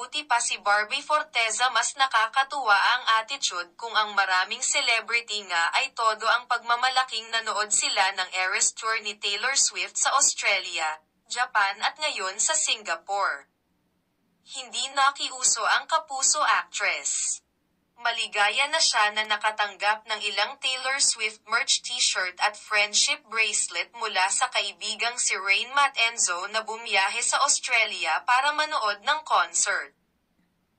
buti pa si Barbie Forteza, mas nakakatuwa ang attitude kung ang maraming celebrity nga ay todo ang pagmamalaking nanood sila ng Eras Tour ni Taylor Swift sa Australia, Japan at ngayon sa Singapore. Hindi nakiuso ang kapuso actress. Maligaya na siya na nakatanggap ng ilang Taylor Swift merch t-shirt at friendship bracelet mula sa kaibigang si Rain Matenzo na bumiyahe sa Australia para manood ng concert.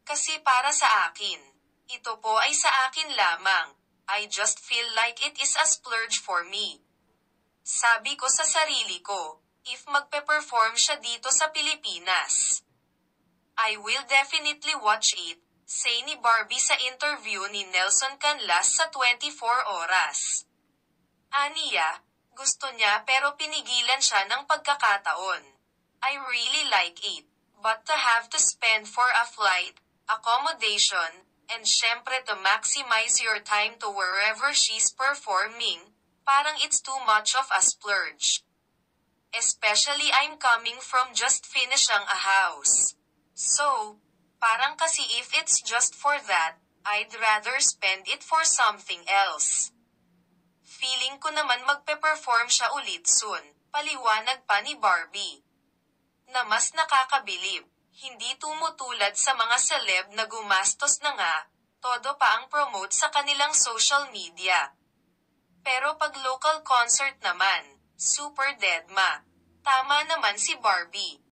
Kasi para sa akin, ito po ay sa akin lamang. I just feel like it is a splurge for me. Sabi ko sa sarili ko, if magpe-perform siya dito sa Pilipinas, I will definitely watch it, say ni Barbie sa interview ni Nelson Canlas sa 24 Oras. Aniya, gusto niya pero pinigilan siya ng pagkakataon. I really like it, but to have to spend for a flight, accommodation, and syempre to maximize your time to wherever she's performing, parang it's too much of a splurge. Especially I'm coming from just finishing a house. So, parang kasi if it's just for that, I'd rather spend it for something else. Feeling ko naman magpe-perform siya ulit soon, paliwanag pa ni Barbie. Na mas nakakabilib, hindi tumutulad sa mga celeb na gumastos na nga, todo pa ang promote sa kanilang social media. Pero pag local concert naman, super deadma. Tama naman si Barbie.